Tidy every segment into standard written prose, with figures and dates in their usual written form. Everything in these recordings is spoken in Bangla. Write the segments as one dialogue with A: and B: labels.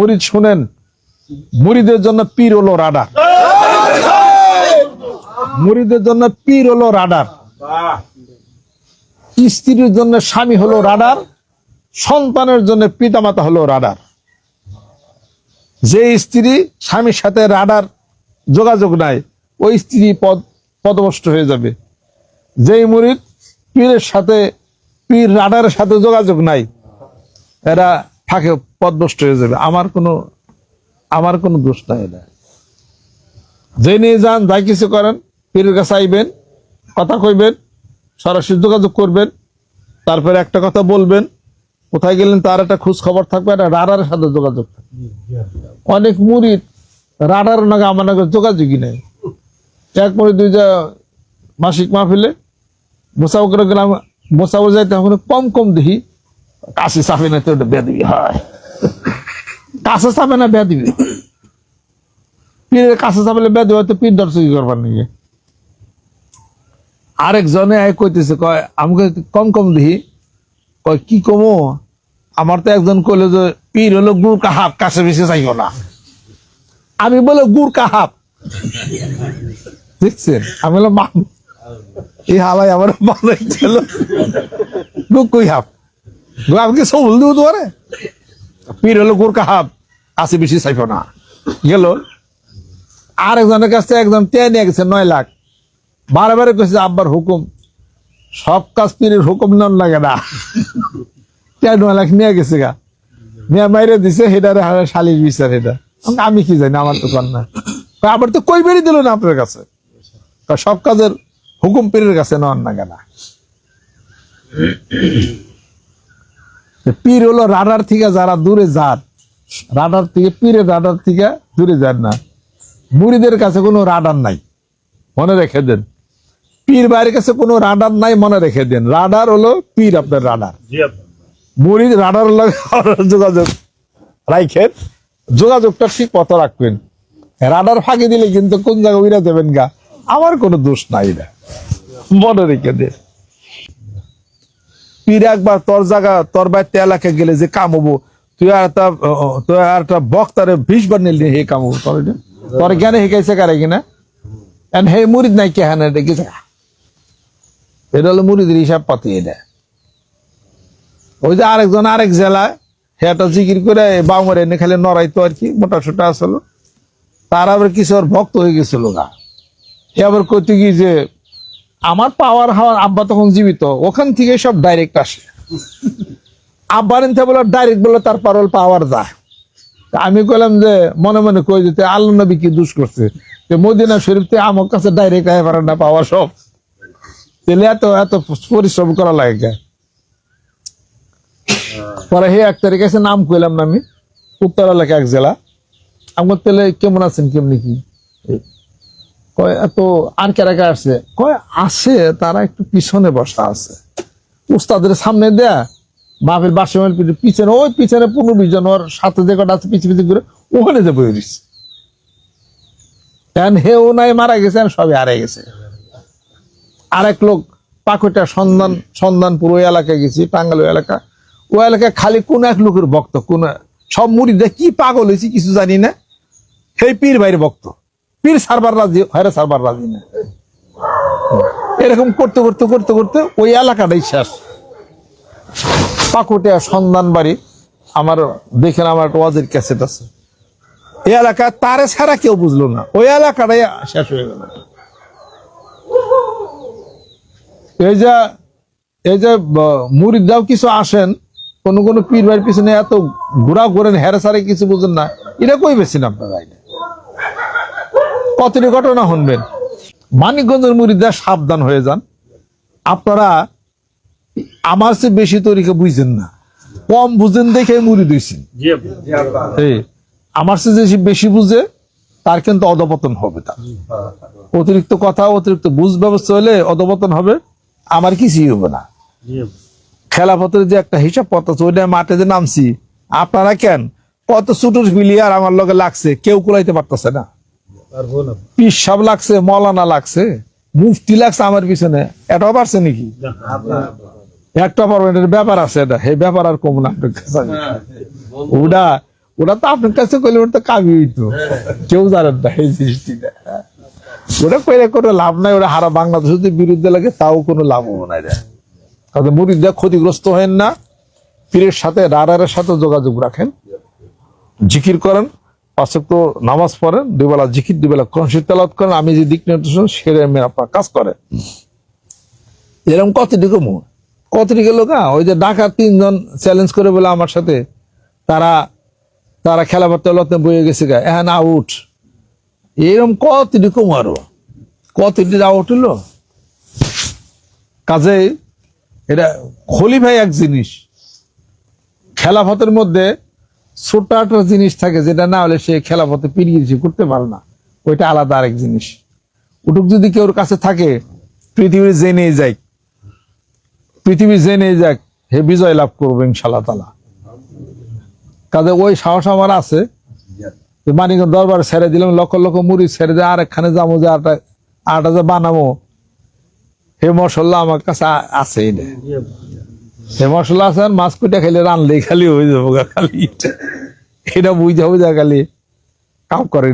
A: মুরিদ শুনেন, মুরিদের জন্য পীর হলো রাডার। মুরিদের জন্য পীর হলো রাডার, স্ত্রীর জন্য স্বামী হলো রাডার, সন্তানের জন্য পিতামাতা হলো রাডার। যে স্ত্রী স্বামীর সাথে রাডার যোগাযোগ নাই, ওই স্ত্রী পদভ্রষ্ট হয়ে যাবে। যেই মুরিদ পীরের সাথে, পীর রাডারের সাথে যোগাযোগ নাই, এরা ফাঁকে পদভ্রষ্ট হয়ে যাবে। আমার কোনো দোষ নাই। এটা যে নিয়ে যান, যাই কিছু করেন, পীরের কাছে আইবেন, কথা কইবেন, সরাসরি যোগাযোগ করবেন, তারপরে একটা কথা বলবেন, কোথায় গেলেন তার একটা খোঁজ খবর থাকবে, একটা রাডারের সাথে যোগাযোগ থাকবে। অনেক মুরিদ রাডার নাকি আমার নাকি যোগাযোগই নেই। এক মুরিদ দুই যা মাসিক মাহফিলে মোসাউ করে গেলাম, মোসাউ যাইতে এখন কম দেখি, কাছে চাপে না তো ওটা বেদিবি হয়, কাছে চাপে না বেদিবি, পীরের কাছে চাপলে বেদি হয়তো পীর দর্শক করবার নাকি। আরেকজনে কইতেছে, কয় আমাকে কম দেখি, কয় কি কমো, আমার তো একজন কইলো যে পীর হলো গুড় কাহাব, কাছে বেশি চাইও না। আমি বলে গুড় কাহাব, দেখছেন? আমি বললাম এই হালাই আমার বানাইছিল কই হাব, আমাকে সব ভুল দিব তোমারে। পীর হলো গুড় কাহাব, কাছে বেশি চাইও না। গেল আরেকজনের কাছে একজন টেনে নিয়ে গেছে 9 লাখ, বারে কইছে আব্বার হুকুম, সব কাজ পীরের হুকুম নন লাগে না। 9 লাখ নিয়ে গেছে গা, নিয়ে মাইরে দিছে, হেডারে শালির বিচার। এটা আমি কি জানি, আমার তো কর না। আবার তো কই বেরিয়ে দিল না আপনার কাছে, সব কাজের হুকুম পীরের কাছে নন না কেনা। পীর হলো রাডার থেকে যারা দূরে যান, রাডার থেকে, পীরের রাডার থেকে দূরে যান না। মুরিদের কাছে কোনো রাডার নাই, মনে রেখে দেন। পীর বাইরের কাছে কোনো রাডার নাই, মনে রেখে দেন। রাডার হলো পীর, আপনার রাডার। মুরিদ রাডার যোগাযোগ রাখেন, যোগাযোগটা ঠিক পথ রাখবেন। রাডার ফাঁকি দিলে কিন্তু কোন জায়গায় উড়া দেবেন গা, আমার কোনো দোষ নাই, না মনে রেখে দেন। পীর একবার তোর জায়গা, তোর বাড়িতে এলাকায় গেলে যে কাম হবো, তুই আর একটা বক্তারে 20 বার নিলি, হে কাম হবো তোর জ্ঞানে হেঁকাইছে কারে কিনা। হে মুরিদ নাই কে, হ্যাঁ দেখেছে, এটা হলো মুরিদের হিসাব পাতি। এটা ওই যে আরেকজন আরেক জেলায় হেটা জিকির করে বাউমারে এনে খালি নড়াইতো আর কি, মোটা সোটা আসলো। তার আবার কিছু ওর ভক্ত হয়ে গেছিল গা। এ আবার কইতে কি যে আমার পাওয়ার হওয়ার, আব্বা তখন জীবিত, ওখান থেকে সব ডাইরেক্ট আসে। আব্বার এনতে বলে ডাইরেক্ট বলে তার পাওয়ার যায়। আমি কইলাম যে মনে মনে কই যেতে আল্লাহ নবী কি দুষ করছে, যে মদিনা শরীফ থেকে আমার কাছে ডাইরেক্ট আয় পারে না পাওয়া সব, তাহলে এত পরিশ্রম করা লাগে। পরে হে 1 তারিখ এসে নাম কইলাম না আমি, উত্তর এলাকা এক জেলা। আমার তেলে কেমন আছেন, কেমনি কি কয়, এত আর কেরাকা আসছে, কয় আসে তারা একটু পিছনে বসা আছে, উস্তাদের সামনে দেয়া মাহফিল বাসমের পিছনে, ওই পিছনে 15-20 জন ওর সাথে যে কটা আছে পিছিয়ে করে ওখানে যে বয়ে দিচ্ছে। হেও নাই, মারা গেছে, সবই হারে গেছে। আরেক লোক পাকুটা সন্ধানপুর ওই এলাকায় গেছি, টাঙ্গাল এলাকা, ওই এলাকায় খালি কোন এক লোকের ভক্ত, কোন সব মুড়িদে কি পাগল হয়েছি কিছু জানি না, সেই পীর বাইরে ভক্ত, পীর সারবার রাজি, হয়রা সারবার রাজি না। এরকম করতে করতে করতে করতে ওই এলাকাটাই শেষ। পাকুটিয়া সন্ধান বাড়ি, আমার দেখেন আমার একটা ওয়াজের ক্যাসেট আছে, এই এলাকায় তারে ছাড়া কেউ বুঝলো না, ওই এলাকাটাই শেষ হয়ে গেল। এই যে মুরিদরাও কিছু আসেন, কোন পীর ভাইয়ের পিছনে এত ঘোরা ঘোরেন, হেরে সারে কিছু বুঝেন না, এটা কই বেছেন আপনারা? কতটি ঘটনা শুনবেন। মানিকগঞ্জের মুরিদরা সাবধান হয়ে যান, আপনারা আমার চেয়ে বেশি তরিকা বুঝেন না, কম বুঝেন দেখে মুরিদ হইছেন। আমার চেয়ে যে বেশি বুঝে তার কিন্তু অধপতন হবে। তার অতিরিক্ত কথা, অতিরিক্ত বুঝ ব্যবস্থা হলে অধপতন হবে, আমার কিছুই হবে না। খেলাফতের যে একটা হিসাব পথ আছে, ওইটা মাঠে যে নামছি, আপনারা কেন কত ছুটুর প্লেয়ার আমার লগে লাগছে, কেউ কুলাইতে পারতেছে না। পীর সাহেব লাগছে, মৌলানা লাগছে, মুফতি লাগছে আমার পিছনে, এটাও পারছে নাকি? একটা পারবেন, ব্যাপার আছে, এটা এই ব্যাপার আর কম না। ওটা তো আপনার কাছে কইলে ওটা তো কাবি হইতো, কেউ জানেন না এই জিনিসটা। ওটা কইলে কোনো লাভ নাই, ওটা হারা বাংলাদেশের বিরুদ্ধে লাগে, তাও কোনো লাভ হবে না। কারণ মুরিদরা ক্ষতিগ্রস্ত হেন না, পীরের সাথে রাডারের সাথে যোগাযোগ রাখেন, জিকির করেন, 5 ওয়াক্ত নামাজ পড়েন, 2 বেলা জিকির, 2 বেলা কোরআন শরীফ তেলাওয়াত করেন, আমি যে দিক নির্দেশন সেটা আপনার কাজ করে। এরকম কতটিকে লোক, ওই যে ঢাকার 3 জন চ্যালেঞ্জ করে বলে আমার সাথে, তারা খেলা পাতে বয়ে গেছে গা, এখন আউট। এরকম কতটুকু আরো কতটি আউট হলো। কাজে এটা খলিফাই এক জিনিস, খেলাফতের মধ্যে ছোট একটা জিনিস থাকে, যেটা না হলে সে খেলাফতে পিড়িয়ে করতে পারে না, ওইটা আলাদা আরেক জিনিস। ওটুক যদি কেউর কাছে থাকে, পৃথিবীর জেনে যাক, হে বিজয় লাভ করবো ইনশাল্লাহ তাআলা। কাজে ওই সাহস আমার আছে। মানিকগঞ্জ দরবার ছেড়ে দিলাম, লক্ষ লক্ষ মুড়ি ছেড়ে দিয়ে আরেকখানে যাবো, যে আটা যে বানাবো, হে মশলা আমার কাছে আছে। হে মশলা আছে, আর মাছ কুইটা খাইলে রানলেই খালি হয়ে যাবো খালি, এটা বুঝা খালি কাম করে।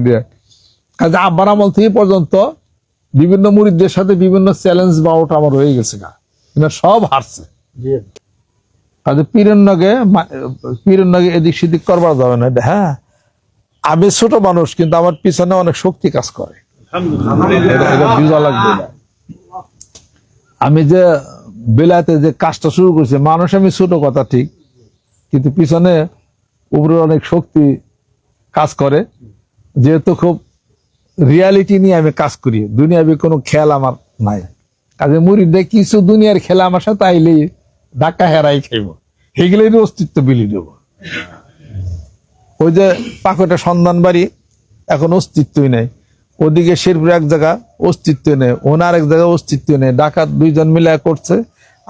A: কাজে আব্বার আমল থেকে পর্যন্ত বিভিন্ন মুরিদদের সাথে বিভিন্ন চ্যালেঞ্জ বাউট আমার হয়ে গেছে গা, সব হারছে। কাজে পীরের নগে এদিক সেদিক করবার যাবে না। হ্যাঁ, আমি ছোট মানুষ, কিন্তু আমার পিছনে অনেক শক্তি কাজ করে, এটা বুঝা লাগবে না। আমি যে বেলাতে যে কাজটা শুরু করছি, মানুষ আমি ছোট কথা ঠিক, কিন্তু পিছনে উপরে অনেক শক্তি কাজ করে। যেহেতু খুব রিয়ালিটি নিয়ে আমি কাজ করি, দুনিয়াবি কোনো খেয়াল আমার নাই। কাজে মুরিদে কিছু দুনিয়ার খেলা আমার সাথে আইলেই ধাক্কা হেরাই খাইব, সেগুলোই অস্তিত্ব বিলি দেব। ওই যে পাকটা সন্ধান বাড়ি, এখন অস্তিত্বই নেই। ওদিকে শেরপুর এক জায়গা অস্তিত্ব নেই, ওনার এক জায়গায় অস্তিত্ব নেই। ডাকাত 2 জন মিলে করছে,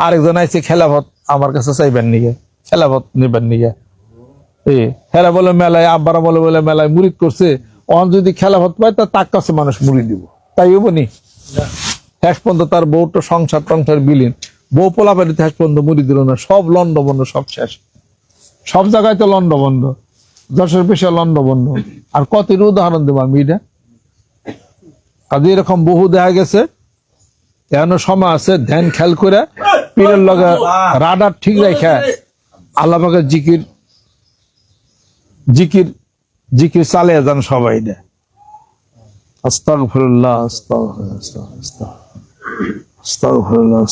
A: আরেকজন আইছে খেলাফত আমার কাছে চাইবেন নিগে, খেলাফত নিবেন নিগে। হেরা বলে মেলায়, আব্বারা বলে মেলায় মুরিদ করছে, অন যদি খেলাফত পায় তা তার কাছে মানুষ মুড়ি দিব, তাই হবনি? শেষ পর্যন্ত তার বউটা সংসার বিলীন, বউ পোলা বাড়িতে শেষ পর্যন্ত মুড়ি দিল না, সব লন্ড বন্ধ, সব শেষ। সব জায়গায় তো লন্ড বন্ধ, যশের পেশা লন্ড বন্ধ। আর কতির উদাহরণ দেবো আমি এটা। কাজে এরকম বহু দেখা গেছে। এখনো সময় আছে, ধ্যান খেয়াল করে পীরের লগে রাডার ঠিক রেখে আল্লাহ পাকের জিকির চালিয়ে যান সবাই। আস্তাগফিরুল্লাহ, আস্তাগফিরুল্লাহ।